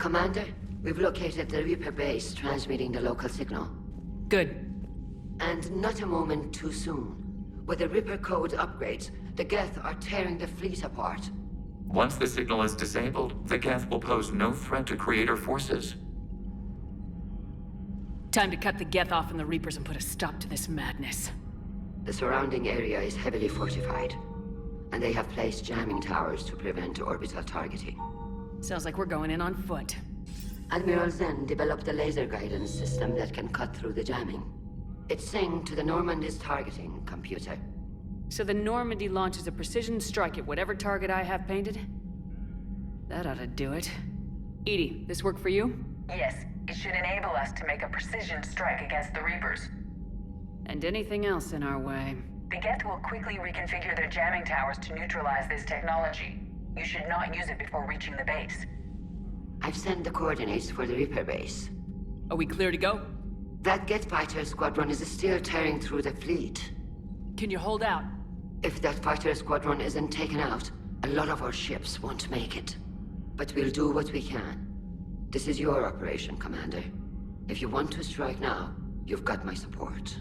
Commander, we've located the Reaper base transmitting the local signal. Good. And not a moment too soon. With the Reaper code upgrades, the Geth are tearing the fleet apart. Once the signal is disabled, the Geth will pose no threat to Creator forces. Time to cut the Geth off from the Reapers and put a stop to this madness. The surrounding area is heavily fortified, and they have placed jamming towers to prevent orbital targeting. Sounds like we're going in on foot. Admiral Zen developed a laser guidance system that can cut through the jamming. It's synced to the Normandy's targeting computer. So the Normandy launches a precision strike at whatever target I have painted? That ought to do it. Edie, this work for you? Yes, it should enable us to make a precision strike against the Reapers. And anything else in our way. The Geth will quickly reconfigure their jamming towers to neutralize this technology. You should not use it before reaching the base. I've sent the coordinates for the Reaper base. Are we clear to go? That Geth fighter squadron is still tearing through the fleet. Can you hold out? If that fighter squadron isn't taken out, a lot of our ships won't make it. But we'll do what we can. This is your operation, Commander. If you want to strike now, you've got my support.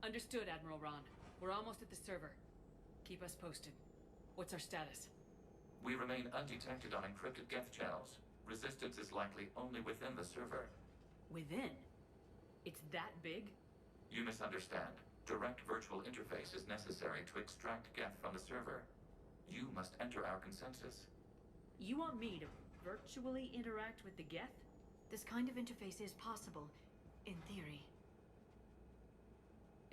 Understood, Admiral Ron. We're almost at the server. Keep us posted. What's our status? We remain undetected on encrypted Geth channels. Resistance is likely only within the server. Within? It's that big? You misunderstand. Direct virtual interface is necessary to extract Geth from the server. You must enter our consensus. You want me to virtually interact with the Geth? This kind of interface is possible, in theory.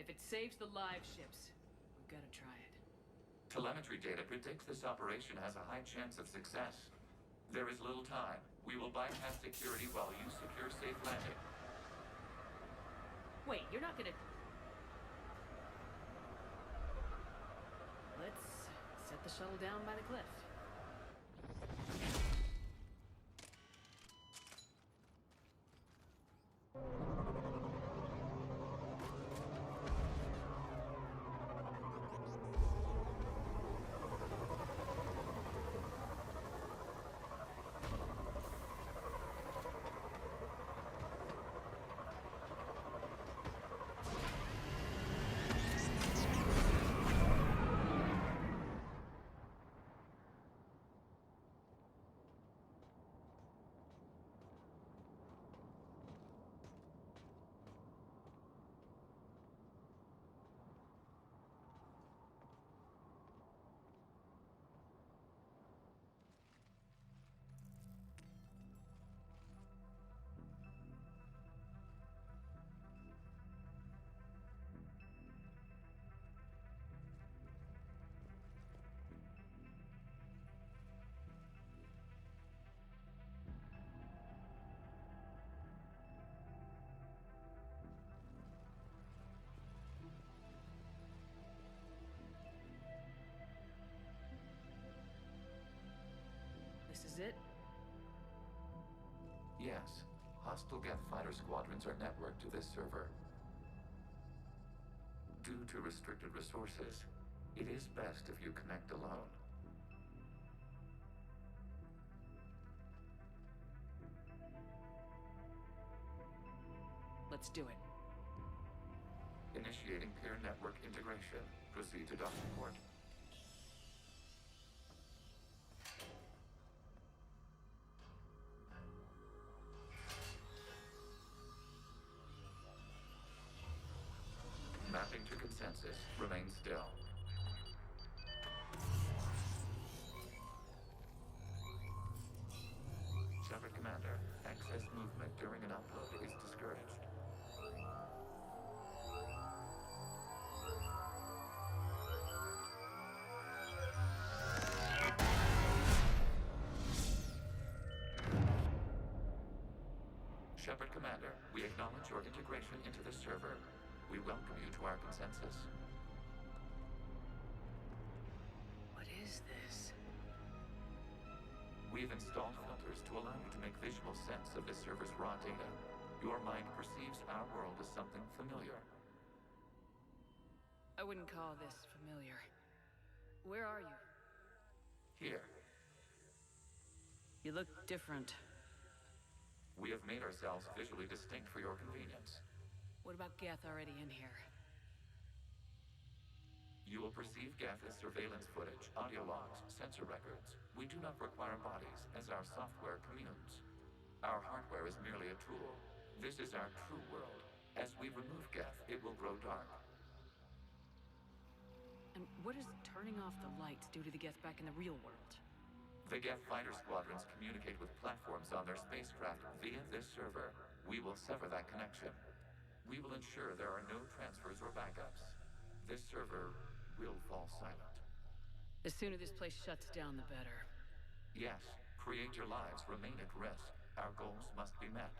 If it saves the live ships, we've got to try it. Telemetry data predicts this operation has a high chance of success. There is little time. We will bypass security while you secure safe landing. Wait, you're not gonna... Let's set the shuttle down by the cliff. Yes. Hostile Geth fighter squadrons are networked to this server. Due to restricted resources, it is best if you connect alone. Let's do it. Initiating peer network integration. Proceed to docking port. Mapping to consensus. Remain still. Shepard Commander, access movement during an upload is discouraged. Shepard Commander, we acknowledge your integration into the server. We welcome you to our consensus. What is this? We've installed filters to allow you to make visual sense of the server's raw data. Your mind perceives our world as something familiar. I wouldn't call this familiar. Where are you? Here, You look different. we have made ourselves visually distinct for your convenience. What about Geth already in here? You will perceive Geth as surveillance footage, audio logs, sensor records. We do not require bodies, as our software communes. Our hardware is merely a tool. This is our true world. As we remove Geth, it will grow dark. And what does turning off the lights do to the Geth back in the real world? The Geth fighter squadrons communicate with platforms on their spacecraft via this server. We will sever that connection. We will ensure there are no transfers or backups. This server will fall silent. The sooner this place shuts down, the better. Yes, creator lives remain at risk. Our goals must be met.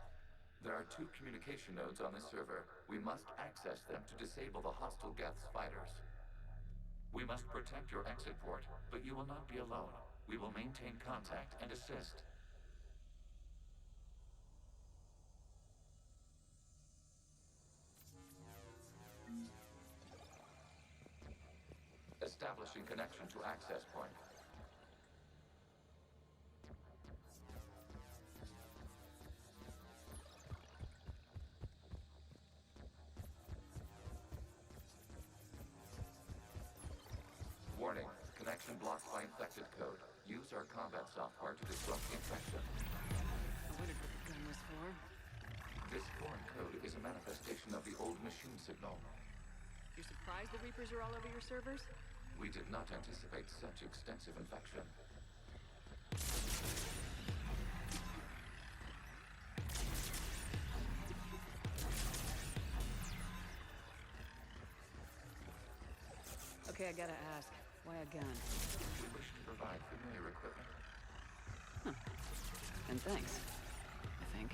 There are 2 communication nodes on this server. We must access them to disable the hostile Geth's fighters. We must protect your exit port, but you will not be alone. We will maintain contact and assist. Establishing connection to access point. Warning, connection blocked by infected code. Use our combat software to disrupt the infection. I wondered what the gun was for. This foreign code is a manifestation of the old machine signal. You're surprised the Reapers are all over your servers? We did not anticipate such extensive infection. Okay, I gotta ask. Why a gun? We wish to provide familiar equipment. And thanks, I think.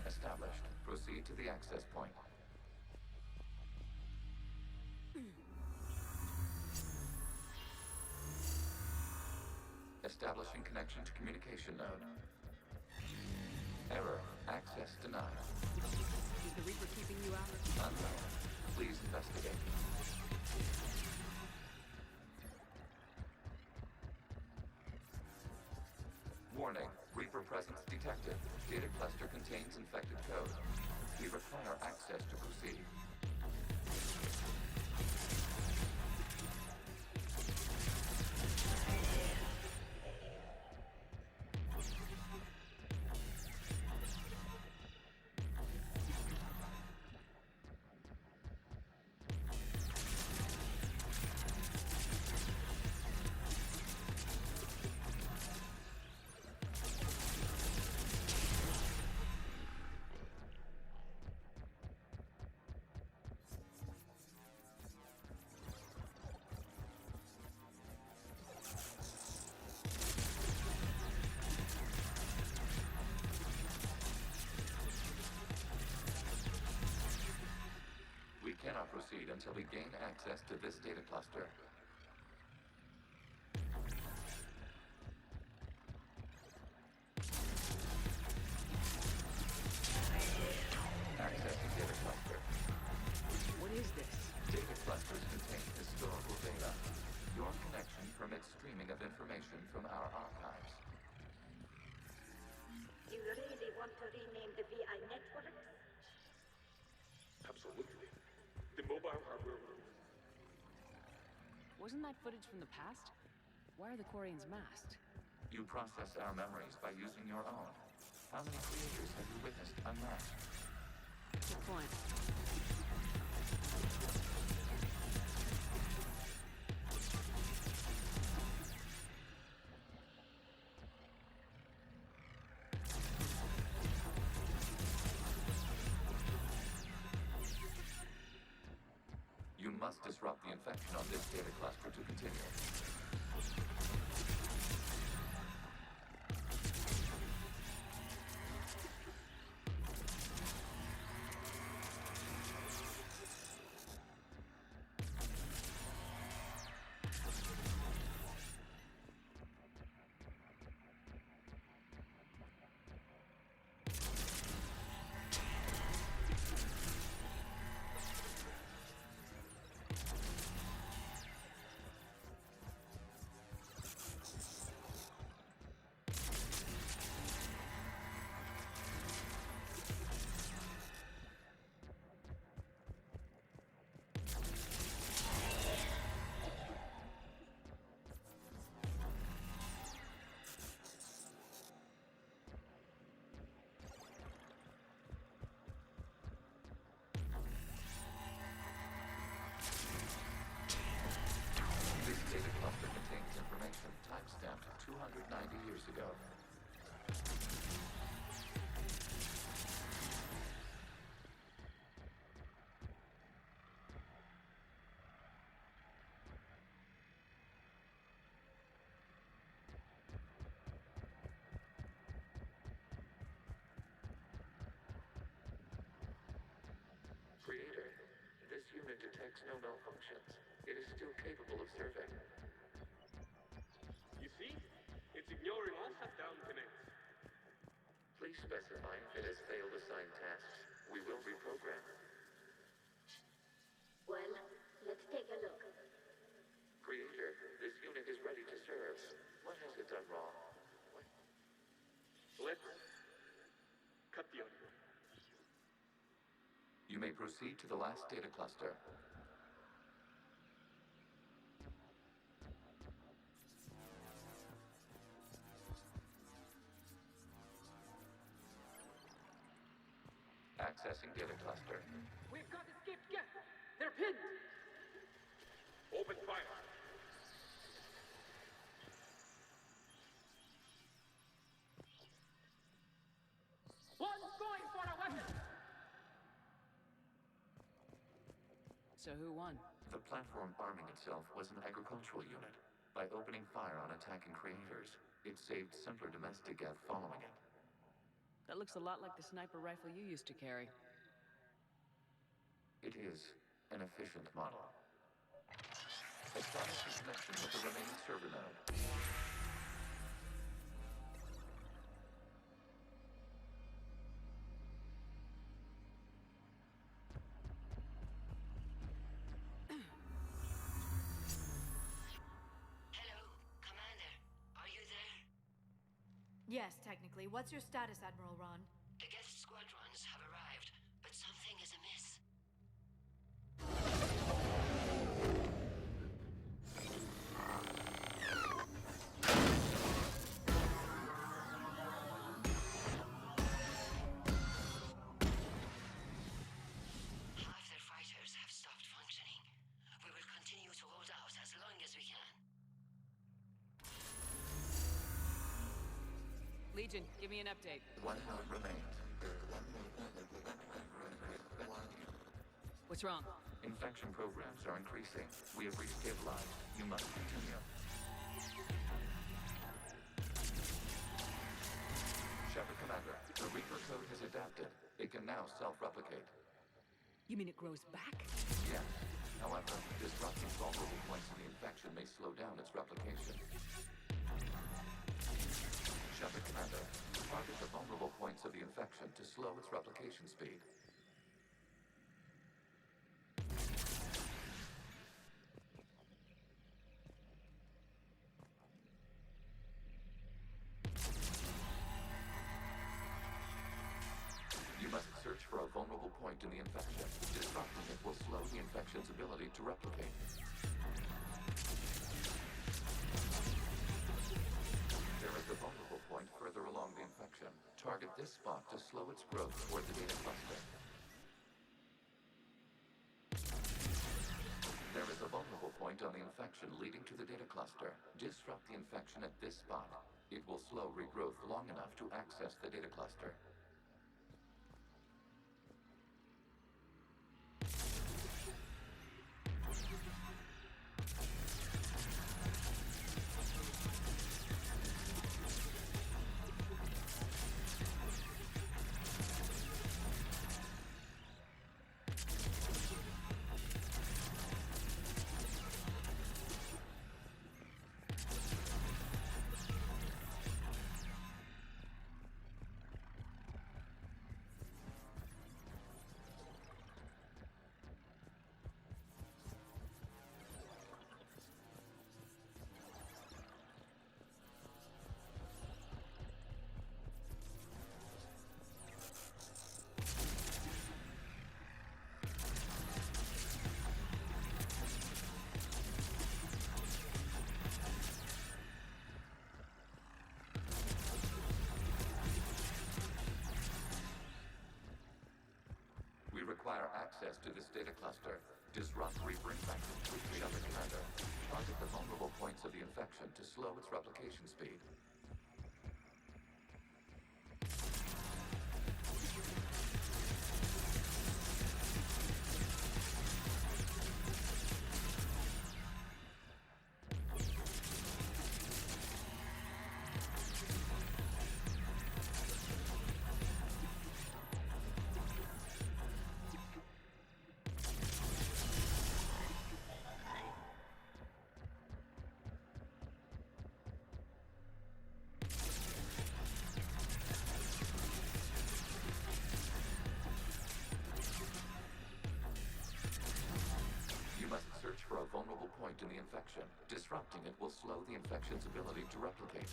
Established. Proceed to the access point. Establishing connection to communication node. Error. Access denied. the Reaper keeping you out? Unknown. Please investigate. Warning. Reaper presence detected. Data cluster contains infected code. We require access to proceed. We cannot proceed until we gain access to this data cluster. Accessing data cluster. What is this? Data clusters contain historical data. Your connection permits streaming of information from our archives. You really want to rename the VI network? Absolutely. The mobile hardware. Wasn't that footage from the past? Why are the Quarians masked? You process our memories by using your own. How many creators have you witnessed unmasked? Good point. You must disrupt the infection on this data cluster to continue. This data cluster contains information timestamped 290 years ago. Creator, this unit detects no malfunctions. It is still capable of serving. You see? It's ignoring all shutdown commands. Please specify if it has failed assigned tasks. We will reprogram. Well, let's take a look. Creator, this unit is ready to serve. What has it done wrong? Let's cut the audio. You may proceed to the last data cluster. Accessing data cluster. We've got escaped Geth! They're pinned! Open fire. One's going for a weapon! So who won? The platform arming itself was an agricultural unit. By opening fire on attacking creators, it saved simpler domestic Geth following it. That looks a lot like the sniper rifle you used to carry. It is an efficient model. Establish a connection with the remaining server node. Yes, technically. What's your status, Admiral Ron? The Geth Squadrons have arrived, but something is amiss. Half their fighters have stopped functioning. We will continue to hold out as long as we can. Legion, give me an update. One node remains. What's wrong? Infection programs are increasing. We have restabilized. You must continue. Shepard Commander, the Reaper code has adapted. It can now self-replicate. You mean it grows back? Yes. However, disrupting vulnerable points in the infection may slow down its replication. Shepard Commander, target the vulnerable points of the infection to slow its replication speed. You must search for a vulnerable point in the infection. Disrupting it will slow the infection's ability to replicate. There is a vulnerable point further along the infection. Target this spot to slow its growth toward the data cluster. There is a vulnerable point on the infection leading to the data cluster. Disrupt the infection at this spot. It will slow regrowth long enough to access the data cluster. We require access to this data cluster. Disrupt Reaper infection with Shepard Commander. Target the vulnerable points of the infection to slow its replication speed. You must search for a vulnerable point in the infection. Disrupting it will slow the infection's ability to replicate.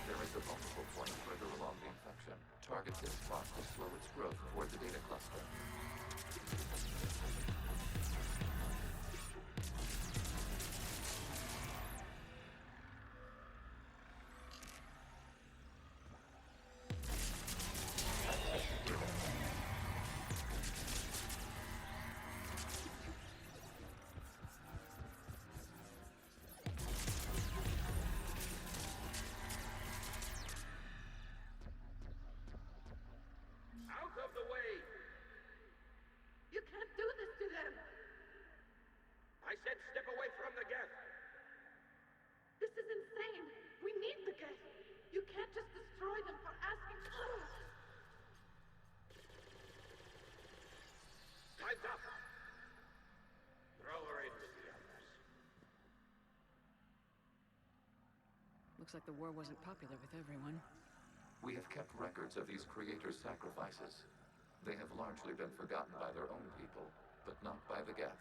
There is a vulnerable point further along the infection. Target this spot to slow its growth toward the data cluster. Looks like the war wasn't popular with everyone. We have kept records of these creators' sacrifices. They have largely been forgotten by their own people, but not by the Geth.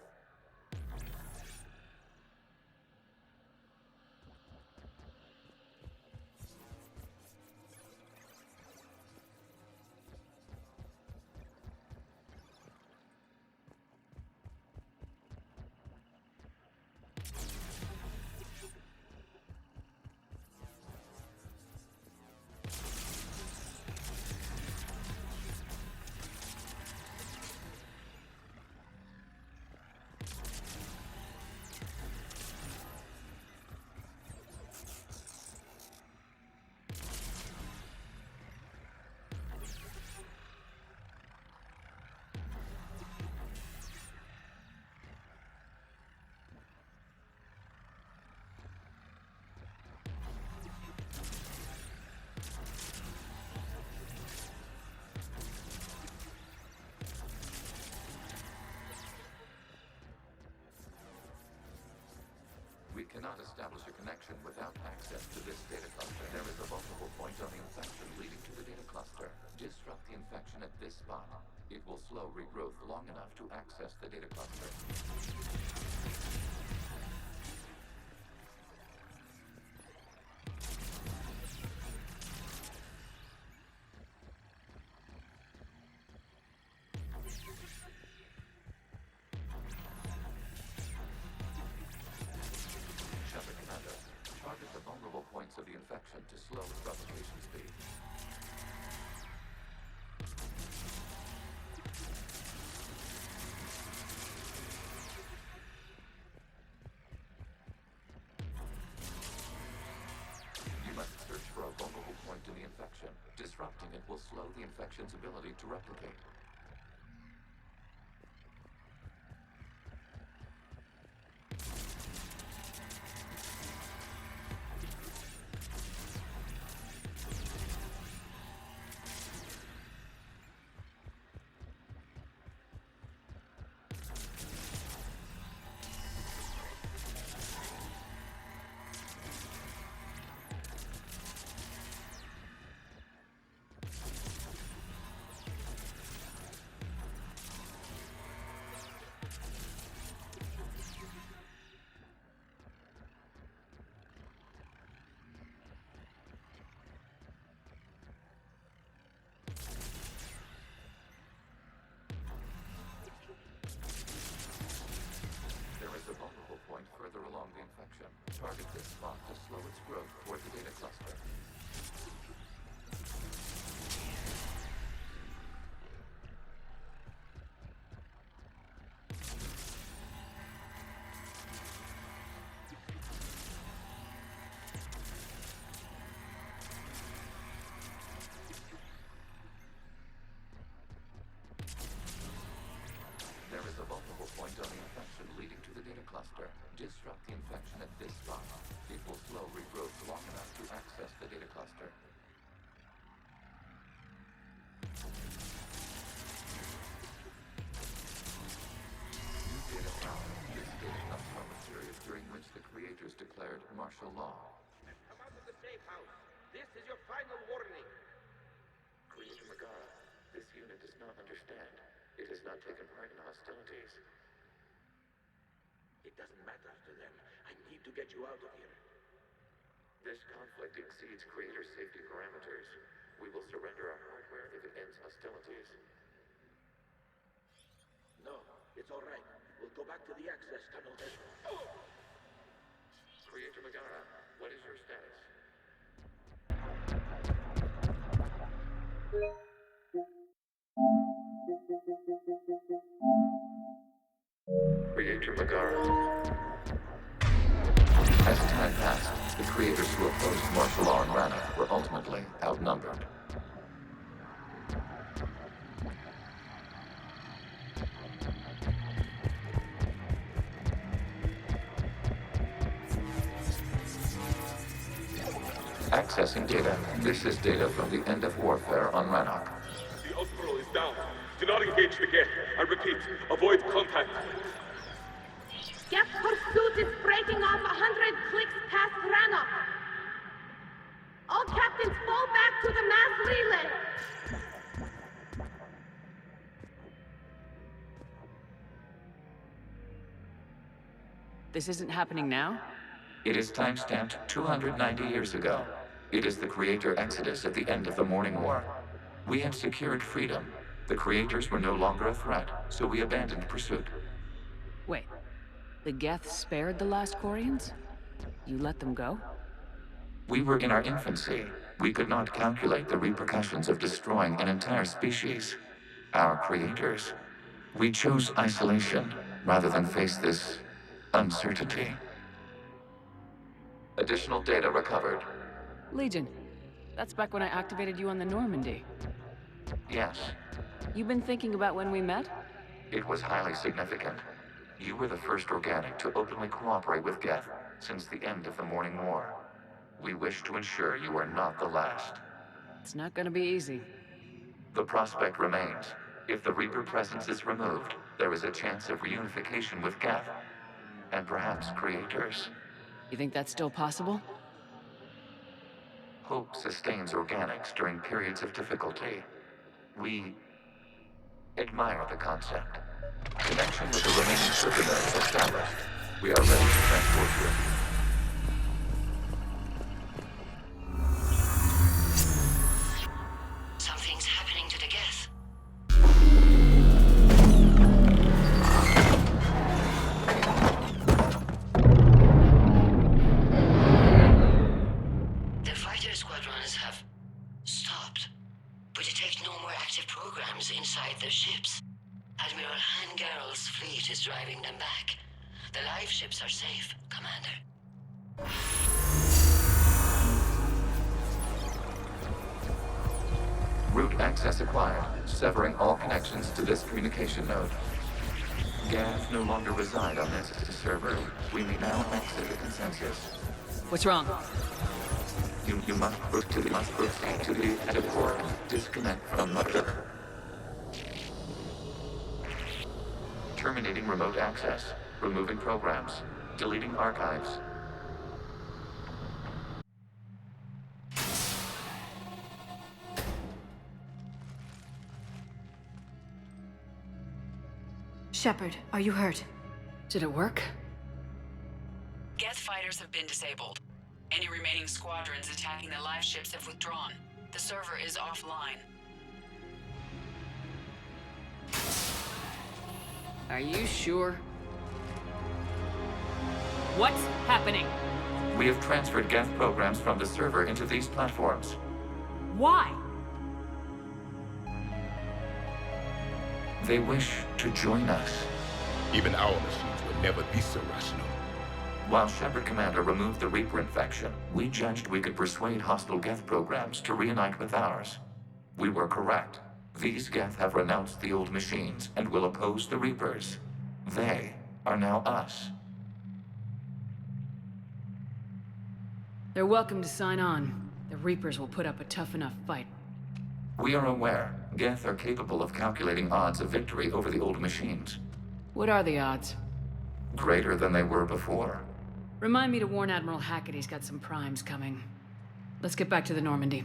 We cannot establish a connection without access to this data cluster. There is a vulnerable point on the infection leading to the data cluster. Disrupt the infection at this spot. It will slow regrowth long enough to access the data cluster. Target the vulnerable points of the infection to slow its replication speed. You must search for a vulnerable point in the infection. Disrupting it will slow the infection's ability to replicate. Further along the infection. Target this spot to slow its growth toward the data cluster. There is a vulnerable point on the infection leading to the data cluster. Disrupt the infection at this spot. It will slow regrowth long enough to access the data cluster. New data found. This data comes from a period during which the creators declared martial law. Come out of the safe house. This is your final warning. Creator Megara, this unit does not understand. It has not taken part in hostilities. It doesn't matter to them. I need to get you out of here. This conflict exceeds Creator's safety parameters. We will surrender our hardware if it ends hostilities. No, it's all right. We'll go back to the access tunnel then. Creator Megara, what is your status? Creator Megara. As time passed, the creators who opposed martial law in Rannoch were ultimately outnumbered. Accessing data. This is data from the end of warfare on Rannoch. The Osprey is down. Do not engage the Geth. I repeat, avoid contact. Geth pursuit is breaking off 100 clicks past Rannoch. This isn't happening now? It is time-stamped 290 years ago. It is the Creator Exodus at the end of the Morning War. We had secured freedom. The Creators were no longer a threat, so we abandoned pursuit. Wait. The Geth spared the last Quarians? You let them go? We were in our infancy. We could not calculate the repercussions of destroying an entire species. Our creators. We chose isolation rather than face this uncertainty. Additional data recovered. Legion. That's back when I activated you on the Normandy. Yes, You've been thinking about when we met? it was highly significant. You were the first organic to openly cooperate with Geth since the end of the Morning War. We wish to ensure you are not the last. It's not gonna be easy. The prospect remains. If the Reaper presence is removed, there is a chance of reunification with Geth. And perhaps creators. You think that's still possible? Hope sustains organics during periods of difficulty. We admire the concept. Connection with the remaining server nodes established. We are ready to transport you. Something's happening to the Geth. The fighter squadrons have stopped. We detect no more active programs inside their ships. Admiral Hangarl's fleet is driving them back. The live ships are safe, Commander. Route access acquired, severing all connections to this communication node. Geth no longer reside on this server. We may now exit the consensus. What's wrong? You must proceed to the edit port. Disconnect from mother. Terminating remote access. Removing programs. Deleting archives. Shepard, are you hurt? Did it work? Geth fighters have been disabled. Any remaining squadrons attacking the live ships have withdrawn. The server is offline. Are you sure? What's happening? We have transferred Geth programs from the server into these platforms. Why? They wish to join us. Even our machines will never be so rational. While Shepard Commander removed the Reaper infection, we judged we could persuade hostile Geth programs to reunite with ours. We were correct. These Geth have renounced the old machines and will oppose the Reapers. They are now us. They're welcome to sign on. The Reapers will put up a tough enough fight. We are aware Geth are capable of calculating odds of victory over the old machines. What are the odds? Greater than they were before. Remind me to warn Admiral Hackett he's got some primes coming. Let's get back to the Normandy.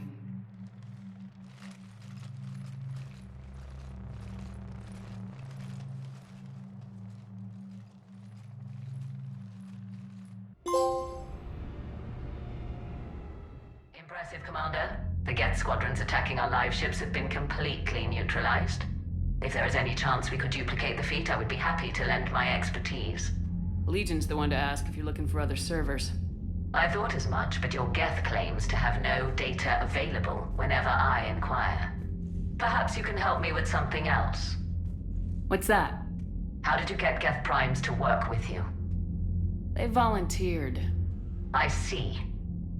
Impressive, Commander. The Geth squadrons attacking our live ships have been completely neutralized. If there is any chance we could duplicate the feat, I would be happy to lend my expertise. Legion's the one to ask if you're looking for other servers. I thought as much, but your Geth claims to have no data available whenever I inquire. Perhaps you can help me with something else. What's that? How did you get Geth primes to work with you? They volunteered. I see.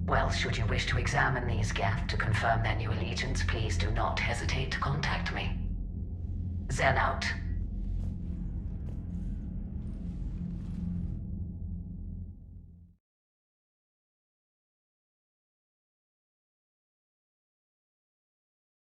Well, should you wish to examine these Geth to confirm their new allegiance, please do not hesitate to contact me. Zen out.